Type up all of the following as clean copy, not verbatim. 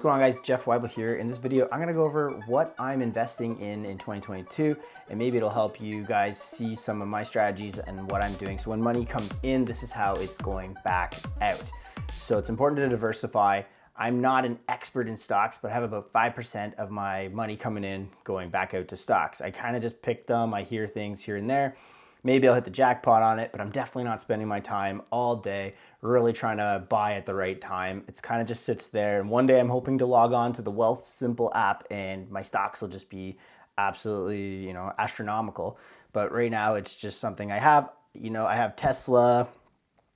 What's going on, guys? Jeff Weibel here. In this video, I'm gonna go over what I'm investing in 2022, and maybe it'll help you guys see some of my strategies and what I'm doing. So when money comes in, this is how it's going back out. So it's important to diversify. I'm not an expert in stocks, but I have about 5% of my money coming in going back out to stocks. I kind of just pick them. I hear things here and there. Maybe I'll hit the jackpot on it, but I'm definitely not spending my time all day really trying to buy at the right time. It's kind of just sits there. And one day I'm hoping to log on to the Wealth Simple app and my stocks will just be absolutely, astronomical. But right now it's just something I have. I have Tesla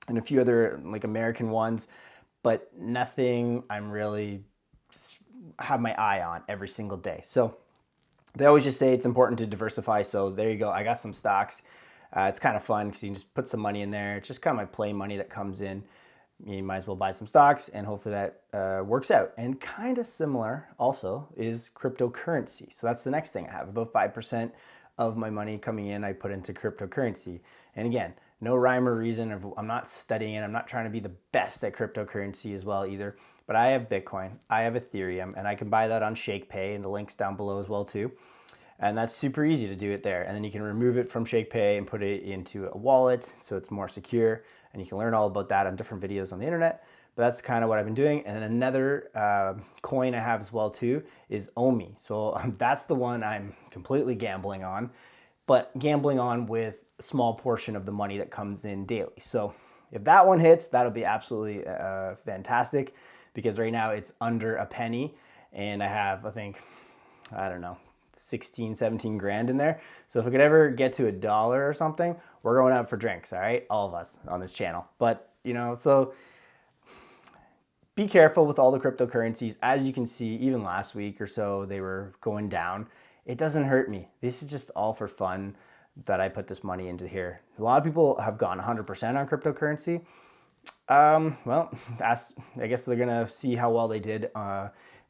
and a few other like American ones, but nothing I'm really have my eye on every single day. So they always just say it's important to diversify. So there you go. I got some stocks. It's kind of fun because you can just put some money in there. It's just kind of my play money that comes in. You might as well buy some stocks and hopefully that works out. And kind of similar also is cryptocurrency. So that's the next thing I have. About 5% of my money coming in, I put into cryptocurrency. And again, no rhyme or reason. I'm not studying it. I'm not trying to be the best at cryptocurrency as well either. But I have Bitcoin, I have Ethereum, and I can buy that on ShakePay, and the link's down below as well too. And that's super easy to do it there. And then you can remove it from ShakePay and put it into a wallet so it's more secure. And you can learn all about that on different videos on the internet. But that's kind of what I've been doing. And then another coin I have as well too is OMI. So that's the one I'm completely gambling on, but gambling on with a small portion of the money that comes in daily. So if that one hits, that'll be absolutely fantastic, because right now it's under a penny and I have, I don't know, 16, 17 grand in there. So if we could ever get to $1 or something, we're going out for drinks, all right? All of us on this channel. But, so be careful with all the cryptocurrencies. As you can see, even last week or so, they were going down. It doesn't hurt me. This is just all for fun that I put this money into here. A lot of people have gone 100% on cryptocurrency. Well, I guess they're gonna see how well they did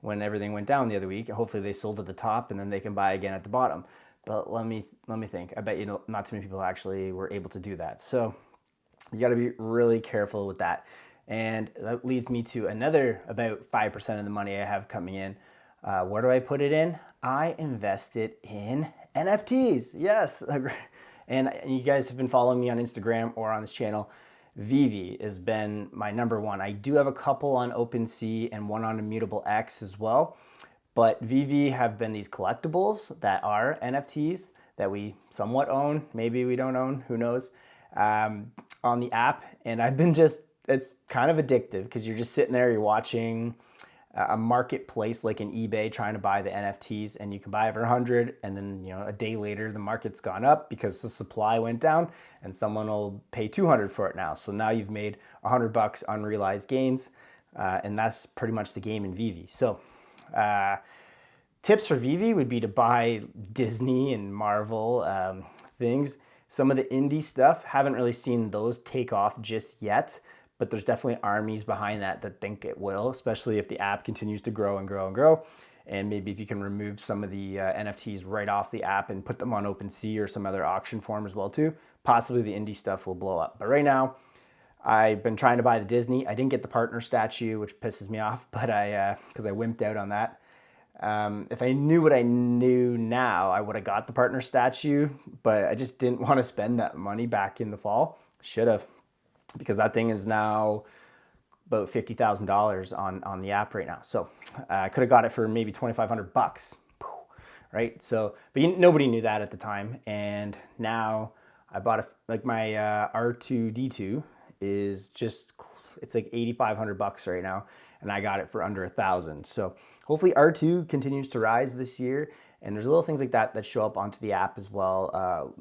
when everything went down the other week. Hopefully they sold at the top and then they can buy again at the bottom. But let me think. I bet not too many people actually were able to do that. So you got to be really careful with that. And that leads me to another about 5% of the money I have coming in. Where do I put it in? I invest it in NFTs. Yes. And you guys have been following me on Instagram or on this channel. VEVE has been my number one. I do have a couple on OpenSea and one on Immutable X as well. But VEVE have been these collectibles that are NFTs that we somewhat own. Maybe we don't own, who knows, on the app. And I've been it's kind of addictive because you're just sitting there, you're watching a marketplace like an eBay trying to buy the NFTs, and you can buy it for 100, and then a day later the market's gone up because the supply went down and someone will pay 200 for it now. So now you've made $100 unrealized gains, and that's pretty much the game in VEVE. So tips for VEVE would be to buy Disney and Marvel things. Some of the indie stuff, haven't really seen those take off just yet, but there's definitely armies behind that think it will, especially if the app continues to grow and grow and grow. And maybe if you can remove some of the NFTs right off the app and put them on OpenSea or some other auction form as well too, possibly the indie stuff will blow up. But right now, I've been trying to buy the Disney. I didn't get the partner statue, which pisses me off, but because I wimped out on that. If I knew what I knew now, I would have got the partner statue, but I just didn't want to spend that money back in the fall. Should have, because that thing is now about $50,000 on the app right now. So I could have got it for maybe $2,500, right? So, but nobody knew that at the time. And now I bought my R2D2 is it's like $8,500 right now, and I got it for under $1,000. So hopefully R2 continues to rise this year, and there's little things like that show up onto the app as well.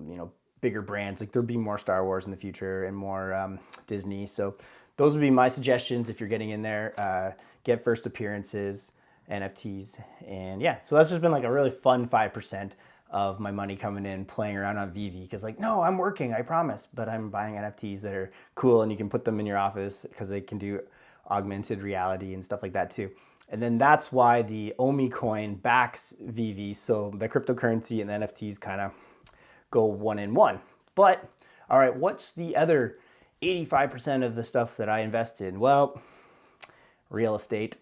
Bigger brands, like there'll be more Star Wars in the future and more Disney. So those would be my suggestions if you're getting in there. Get first appearances, NFTs, and yeah. So that's just been like a really fun 5% of my money coming in playing around on VEVE, because no, I'm working, I promise, but I'm buying NFTs that are cool and you can put them in your office because they can do augmented reality and stuff like that too. And then that's why the OMI coin backs VEVE. So the cryptocurrency and the NFTs kind of go one in one. But all right, what's the other 85% of the stuff that I invest in? Well, real estate.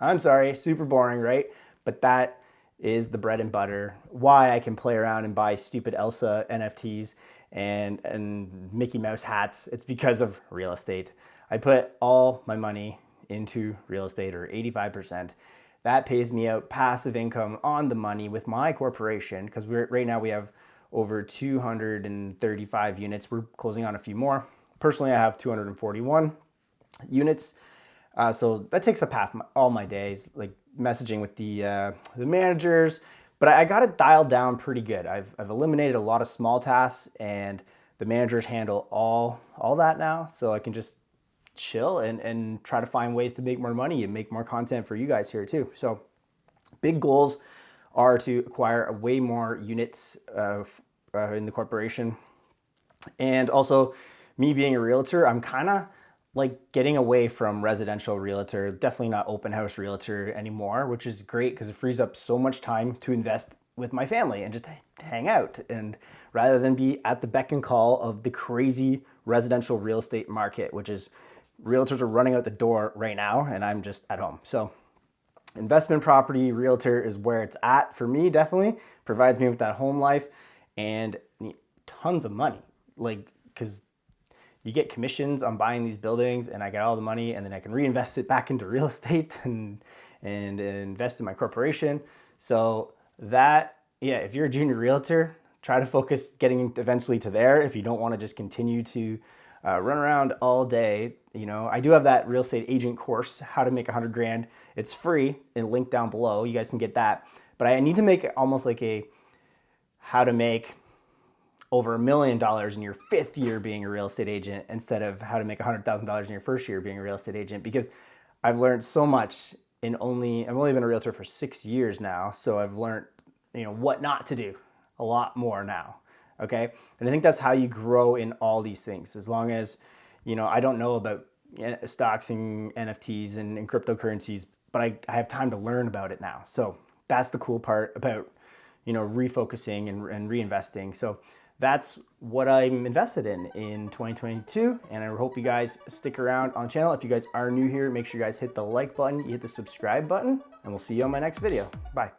I'm sorry, super boring, right? But that is the bread and butter. Why I can play around and buy stupid Elsa NFTs and Mickey Mouse hats. It's because of real estate. I put all my money into real estate, or 85%. That pays me out passive income on the money with my corporation, because right now we have over 235 units. We're closing on a few more. Personally, I have 241 units. So that takes up half all my days, like messaging with the managers. But I got it dialed down pretty good. I've eliminated a lot of small tasks, and the managers handle all that now. So I can just chill and try to find ways to make more money and make more content for you guys here too. So big goals are to acquire way more units in the corporation. And also, me being a realtor, I'm kind of like getting away from residential realtor, definitely not open house realtor anymore, which is great because it frees up so much time to invest with my family and just hang out, and rather than be at the beck and call of the crazy residential real estate market, which is realtors are running out the door right now and I'm just at home. So investment property realtor is where it's at for me. Definitely provides me with that home life and tons of money, like, because you get commissions on buying these buildings, and I get all the money, and then I can reinvest it back into real estate and invest in my corporation. So that, yeah, if you're a junior realtor, try to focus getting eventually to there if you don't want to just continue to run around all day. You know, I do have that real estate agent course, how to make 100 grand. It's free, and link down below. You guys can get that. But I need to make it almost like a how to make over $1 million in your 5th year being a real estate agent, instead of how to make $100,000 in your 1st year being a real estate agent, because I've learned so much I've only been a realtor for 6 years now. So I've learned, what not to do a lot more now. Okay. And I think that's how you grow in all these things. As long as, I don't know about stocks and NFTs and cryptocurrencies, but I have time to learn about it now. So that's the cool part about, refocusing and reinvesting. So that's what I'm invested in 2022. And I hope you guys stick around on the channel. If you guys are new here, make sure you guys hit the like button, you hit the subscribe button, and we'll see you on my next video. Bye.